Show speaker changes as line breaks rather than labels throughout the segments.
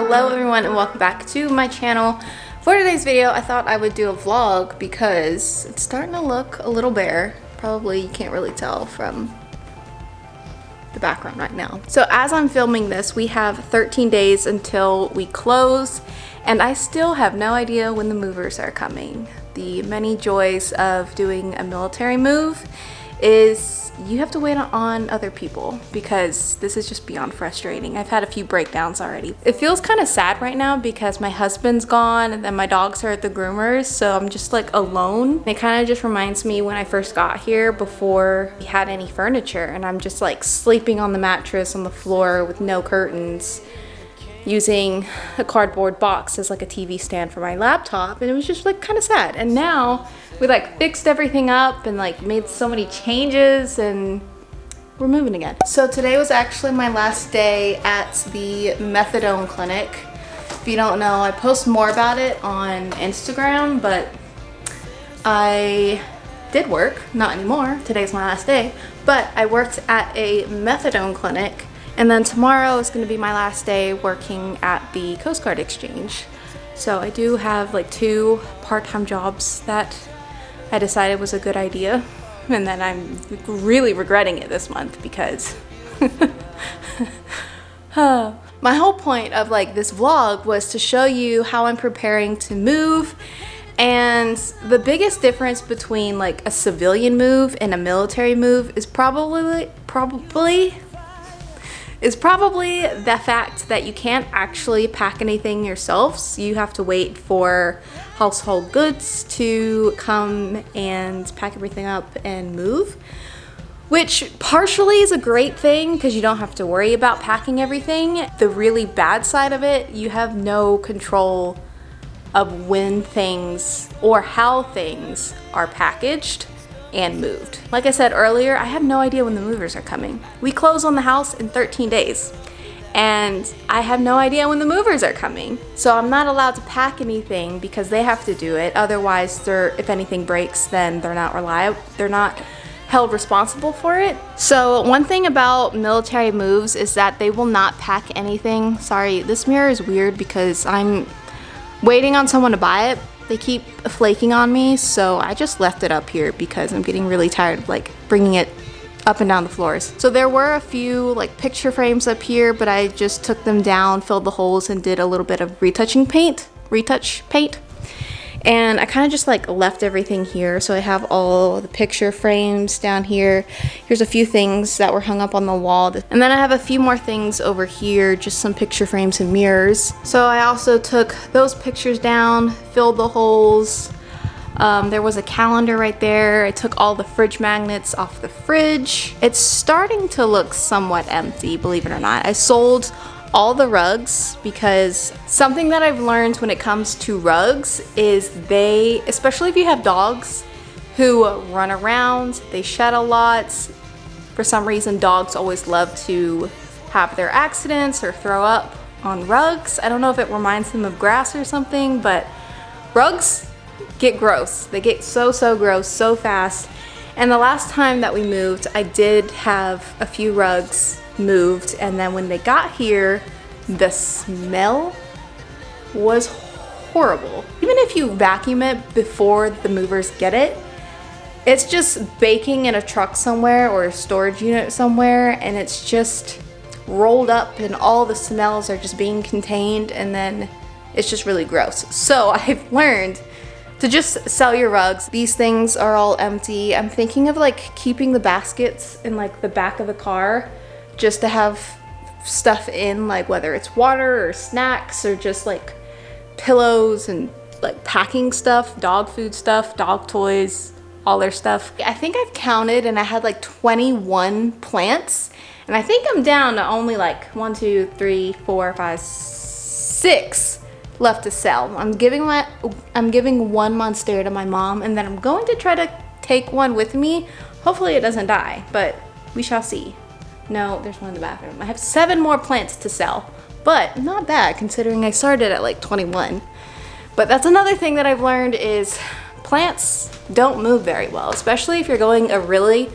Hello everyone and welcome back to my channel. For today's video I thought I would do a vlog because it's starting to look a little bare. Probably you can't really tell from the background right now. So as I'm filming this, we have 13 days until we close and I still have no idea when the movers are coming. The many joys of doing a military move is you have to wait on other people because this is just beyond frustrating. I've had a few breakdowns already. It feels kind of sad right now because my husband's gone and then my dogs are at the groomers, so I'm just like alone. It kind of just reminds me when I first got here before we had any furniture and I'm just like sleeping on the mattress on the floor with no curtains, using a cardboard box as like a TV stand for my laptop, and it was just like kind of sad. And now we like fixed everything up and like made so many changes and we're moving again. So today was actually my last day at the methadone clinic. If you don't know, I post more about it on Instagram, but I did work, not anymore. Today's my last day, but I worked at a methadone clinic. And then tomorrow is going to be my last day working at the Coast Guard Exchange. So I do have like 2 part-time jobs that I decided was a good idea. And then I'm really regretting it this month because my whole point of like this vlog was to show you how I'm preparing to move. And the biggest difference between like a civilian move and a military move is probably the fact that you can't actually pack anything yourselves. You have to wait for household goods to come and pack everything up and move, which partially is a great thing because you don't have to worry about packing everything. The really bad side of it, you have no control of when things or how things are packaged and moved. Like I said earlier, I have no idea when the movers are coming. We close on the house in 13 days and I have no idea when the movers are coming. So I'm not allowed to pack anything because they have to do it. Otherwise, if anything breaks, then they're not held responsible for it. So one thing about military moves is that they will not pack anything. Sorry, this mirror is weird because I'm waiting on someone to buy it. They keep flaking on me, so I just left it up here because I'm getting really tired of like bringing it up and down the floors. So there were a few like picture frames up here, but I just took them down, filled the holes, and did a little bit of retouch paint. And I kind of just like left everything here. So I have all the picture frames down here. Here's a few things that were hung up on the wall. And then I have a few more things over here, just some picture frames and mirrors. So I also took those pictures down, filled the holes. There was a calendar right there. I took all the fridge magnets off the fridge. It's starting to look somewhat empty, believe it or not. I sold all the rugs because something that I've learned when it comes to rugs is especially if you have dogs who run around, they shed a lot. For some reason, dogs always love to have their accidents or throw up on rugs. I don't know if it reminds them of grass or something, but rugs get gross. They get so gross so fast. And the last time that we moved, I did have a few rugs moved, and then when they got here, the smell was horrible. Even if you vacuum it before the movers get it, it's just baking in a truck somewhere or a storage unit somewhere, and it's just rolled up and all the smells are just being contained, and then it's just really gross. So I've learned to just sell your rugs. These things are all empty. I'm thinking of like keeping the baskets in like the back of the car just to have stuff in, like whether it's water or snacks or just like pillows and like packing stuff, dog food stuff, dog toys, all their stuff. I think I've counted and I had like 21 plants, and I think I'm down to only like 1, 2, 3, 4, 5, 6 left to sell. I'm giving 1 monstera to my mom, and then I'm going to try to take one with me. Hopefully it doesn't die, but we shall see. No, there's one in the bathroom. I have 7 more plants to sell, but not bad considering I started at like 21. But that's another thing that I've learned is plants don't move very well, especially if you're going a really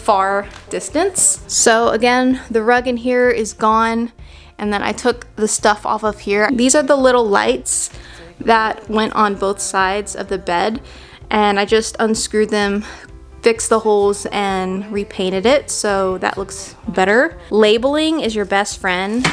far distance. So again, the rug in here is gone, and then I took the stuff off of here. These are the little lights that went on both sides of the bed, and I just unscrewed them, fixed the holes, and repainted it so that looks better. Labeling is your best friend,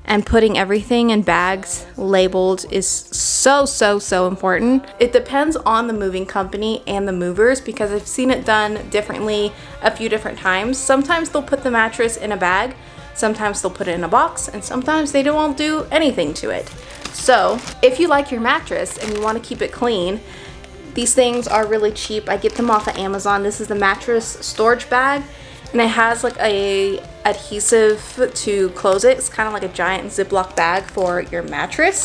and putting everything in bags labeled is so important. It depends on the moving company and the movers, because I've seen it done differently a few different times. Sometimes they'll put the mattress in a bag, sometimes they'll put it in a box, and sometimes they won't do anything to it. So if you like your mattress and you want to keep it clean, these things are really cheap. I get them off of Amazon. This is the mattress storage bag, and it has like a adhesive to close it. It's kind of like a giant Ziploc bag for your mattress.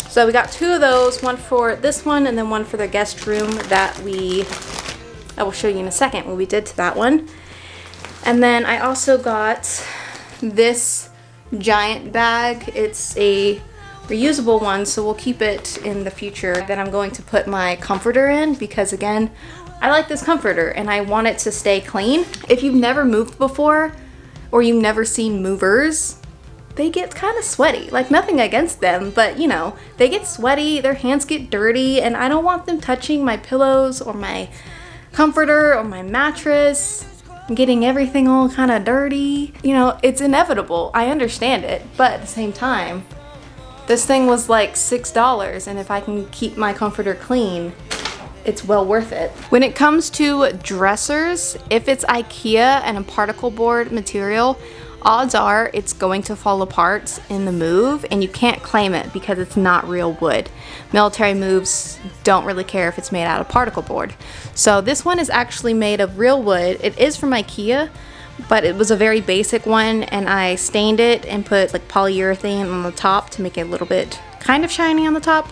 So we got 2 of those, one for this one and then one for the guest room that I will show you in a second what we did to that one. And then I also got this giant bag. It's a reusable one, so we'll keep it in the future. Then I'm going to put my comforter in, because again, I like this comforter and I want it to stay clean. If you've never moved before, or you've never seen movers, they get kind of sweaty. Like, nothing against them, but you know, they get sweaty, their hands get dirty, and I don't want them touching my pillows or my comforter or my mattress, getting everything all kind of dirty. You know, it's inevitable. I understand it, but at the same time, this thing was like $6, and if I can keep my comforter clean, it's well worth it. When it comes to dressers, if it's IKEA and a particle board material, odds are it's going to fall apart in the move, and you can't claim it because it's not real wood. Military moves don't really care if it's made out of particle board. So this one is actually made of real wood. It is from IKEA, but it was a very basic one, and I stained it and put like polyurethane on the top to make it a little bit kind of shiny on the top.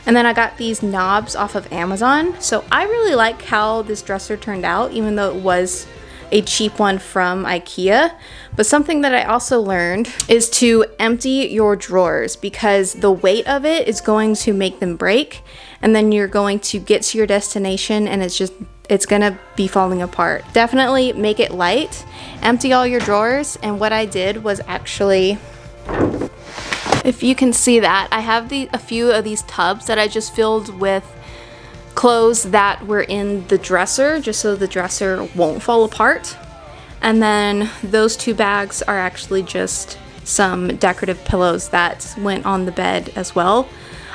And then I got these knobs off of Amazon. So I really like how this dresser turned out, even though it was a cheap one from IKEA. But something that I also learned is to empty your drawers, because the weight of it is going to make them break, and then you're going to get to your destination and it's gonna be falling apart. Definitely make it light, empty all your drawers. And what I did was actually, if you can see that, I have a few of these tubs that I just filled with clothes that were in the dresser, just so the dresser won't fall apart. And then those 2 bags are actually just some decorative pillows that went on the bed as well.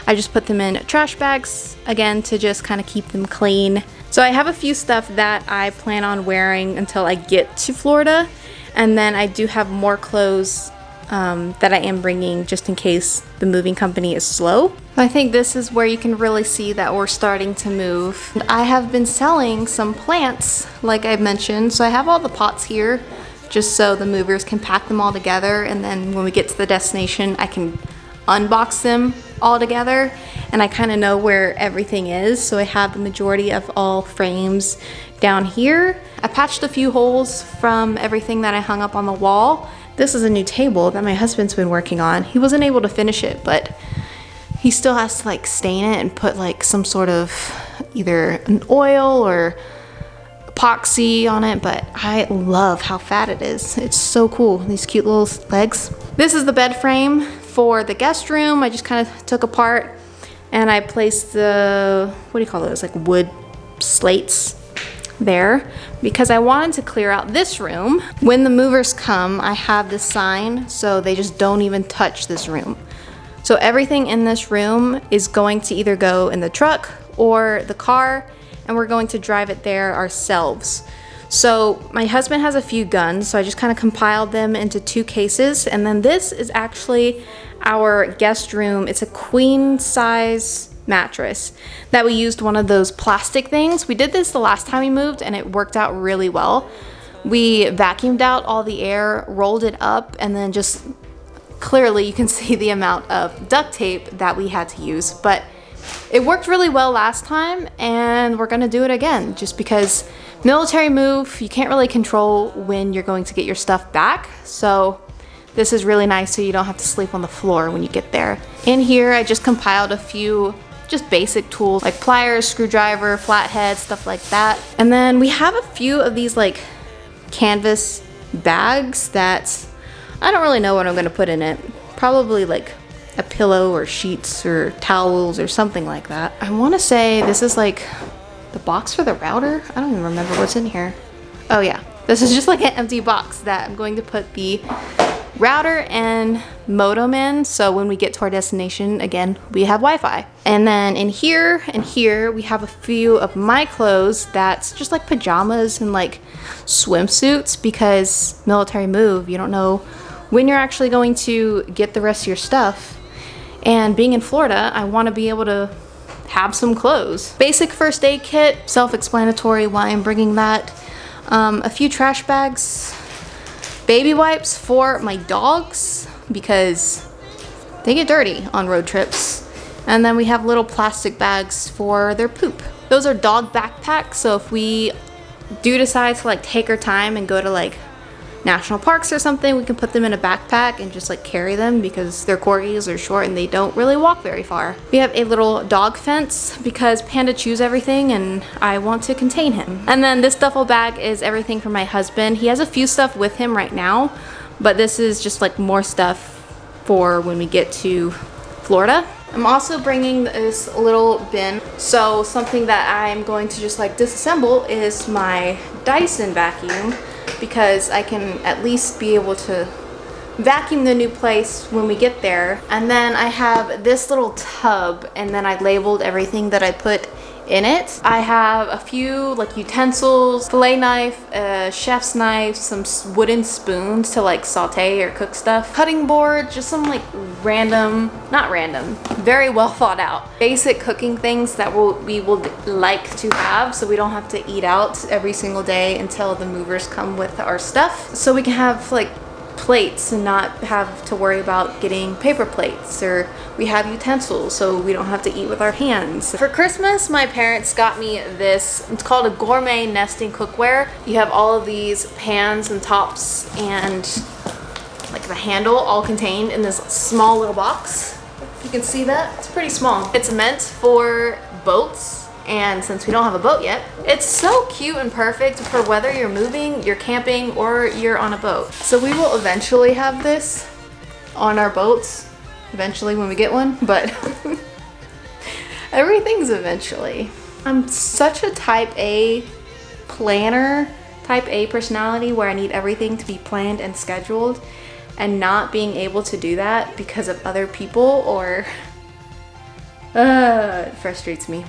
I just put them in trash bags, again, to just kind of keep them clean. So I have a few stuff that I plan on wearing until I get to Florida. And then I do have more clothes that I am bringing just in case the moving company is slow. I think this is where you can really see that we're starting to move. And I have been selling some plants, like I mentioned. So I have all the pots here just so the movers can pack them all together, and then when we get to the destination, I can unbox them all together, and I kind of know where everything is. So I have the majority of all frames down here. I patched a few holes from everything that I hung up on the wall. This is a new table that my husband's been working on. He wasn't able to finish it, but he still has to like stain it and put like some sort of either an oil or epoxy on it, but I love how fat it is. It's so cool, these cute little legs. This is the bed frame for the guest room. I just kind of took apart and I placed the, what do you call those, like wood slates there, because I wanted to clear out this room. When the movers come, I have this sign so they just don't even touch this room. So everything in this room is going to either go in the truck or the car, and we're going to drive it there ourselves. So my husband has a few guns, so I just kind of compiled them into 2 cases. And then this is actually our guest room. It's a queen size mattress that we used one of those plastic things. We did this the last time we moved and it worked out really well. We vacuumed out all the air, rolled it up, and then just clearly you can see the amount of duct tape that we had to use. But it worked really well last time, and we're gonna do it again just because military move, you can't really control when you're going to get your stuff back. So this is really nice so you don't have to sleep on the floor when you get there. In here, I just compiled a few just basic tools like pliers, screwdriver, flathead, stuff like that. And then we have a few of these like canvas bags that I don't really know what I'm gonna put in it. Probably like a pillow or sheets or towels or something like that. I wanna say this is like the box for the router. I don't even remember what's in here. Oh yeah, this is just like an empty box that I'm going to put the router and modem in, so when we get to our destination, again, we have Wi-Fi. And then in here and here, we have a few of my clothes that's just like pajamas and like swimsuits, because military move, you don't know when you're actually going to get the rest of your stuff. And being in Florida, I want to be able to have some clothes. Basic first aid kit, self-explanatory why I'm bringing that. A few trash bags, baby wipes for my dogs because they get dirty on road trips. And then we have little plastic bags for their poop. Those are dog backpacks, so if we do decide to like take our time and go to like national parks or something, we can put them in a backpack and just like carry them because their corgis are short and they don't really walk very far. We have a little dog fence because Panda chews everything and I want to contain him. And then this duffel bag is everything for my husband. He has a few stuff with him right now, but this is just like more stuff for when we get to Florida. I'm also bringing this little bin. So something that I'm going to just like disassemble is my Dyson vacuum, because I can at least be able to vacuum the new place when we get there. And then I have this little tub, and then I labeled everything that I put in it. I have a few like utensils, fillet knife, a chef's knife, some wooden spoons to like saute or cook stuff, cutting board, just some like random, not random, very well thought out basic cooking things that we will like to have, so we don't have to eat out every single day until the movers come with our stuff, so we can have like plates and not have to worry about getting paper plates, or we have utensils so we don't have to eat with our hands. For Christmas, my parents got me this. It's called a gourmet nesting cookware. You have all of these pans and tops and like the handle all contained in this small little box. You can see that? It's pretty small. It's meant for boats. And since we don't have a boat yet, it's so cute and perfect for whether you're moving, you're camping, or you're on a boat. So we will eventually have this on our boats, eventually when we get one, but everything's eventually. I'm such a type A planner, type A personality where I need everything to be planned and scheduled, and not being able to do that because of other people or it frustrates me.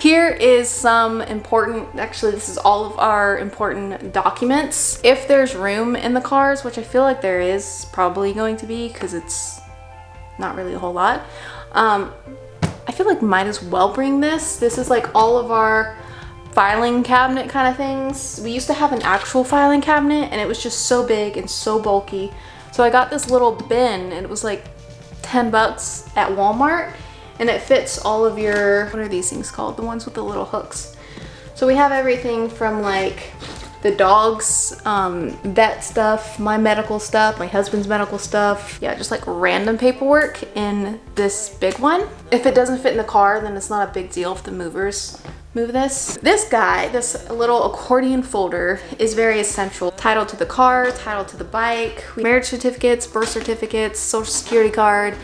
Here is some important, actually this is all of our important documents. If there's room in the cars, which I feel like there is probably going to be because it's not really a whole lot, I feel like might as well bring this. This is like all of our filing cabinet kind of things. We used to have an actual filing cabinet and it was just so big and so bulky. So I got this little bin and it was like 10 bucks at Walmart. And it fits all of your, what are these things called? The ones with the little hooks. So we have everything from like the dog's vet stuff, my medical stuff, my husband's medical stuff. Yeah, just like random paperwork in this big one. If it doesn't fit in the car, then it's not a big deal if the movers move this. This guy, this little accordion folder is very essential. Title to the car, title to the bike, marriage certificates, birth certificates, social security card,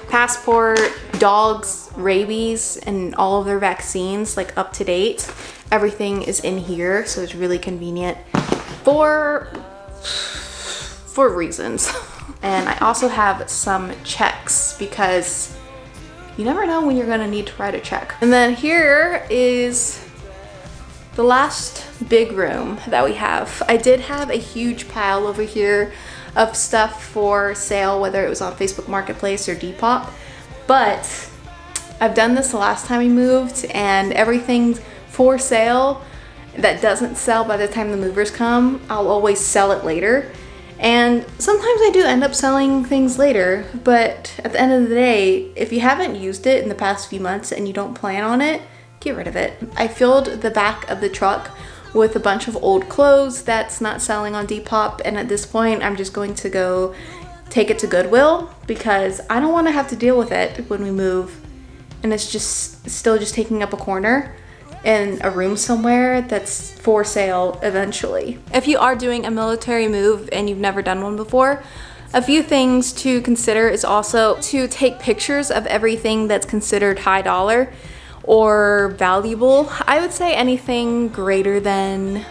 passport, dogs, rabies, and all of their vaccines, like up to date. Everything is in here, so it's really convenient for reasons. And I also have some checks because you never know when you're gonna need to write a check. And then here is the last big room that we have. I did have a huge pile over here of stuff for sale, whether it was on Facebook Marketplace or Depop, but I've done this the last time we moved, and everything for sale that doesn't sell by the time the movers come, I'll always sell it later. And sometimes I do end up selling things later, but at the end of the day, if you haven't used it in the past few months and you don't plan on it, get rid of it. I filled the back of the truck with a bunch of old clothes that's not selling on Depop, and at this point I'm just going to go take it to Goodwill because I don't want to have to deal with it when we move and it's just still just taking up a corner. in a room somewhere that's for sale eventually. If you are doing a military move and you've never done one before, a few things to consider is also to take pictures of everything that's considered high dollar or valuable. I would say anything greater than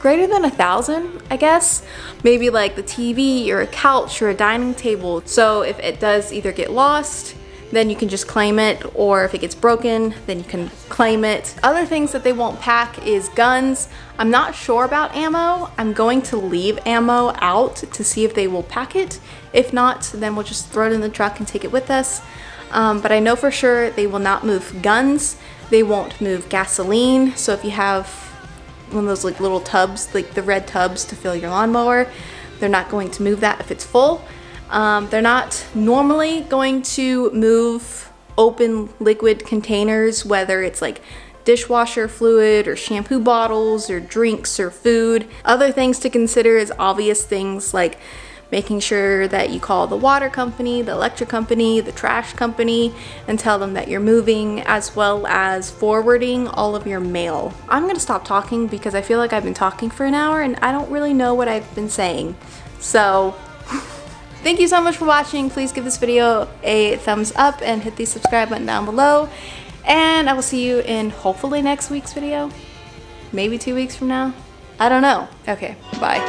1,000, I guess. Maybe like the TV or a couch or a dining table. So if it does either get lost, then you can just claim it, or if it gets broken, then you can claim it. Other things that they won't pack is guns. I'm not sure about ammo. I'm going to leave ammo out to see if they will pack it. If not, then we'll just throw it in the truck and take it with us. But I know for sure they will not move guns. They won't move gasoline. So if you have one of those like little tubs, like the red tubs to fill your lawnmower, they're not going to move that if it's full. They're not normally going to move open liquid containers, whether it's like dishwasher fluid or shampoo bottles or drinks or food. Other things to consider is obvious things like making sure that you call the water company, the electric company, the trash company, and tell them that you're moving, as well as forwarding all of your mail. I'm gonna stop talking because I feel like I've been talking for an hour and I don't really know what I've been saying. So thank you so much for watching. Please give this video a thumbs up and hit the subscribe button down below. And I will see you in hopefully next week's video. Maybe 2 weeks from now. I don't know. Okay, bye.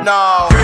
No.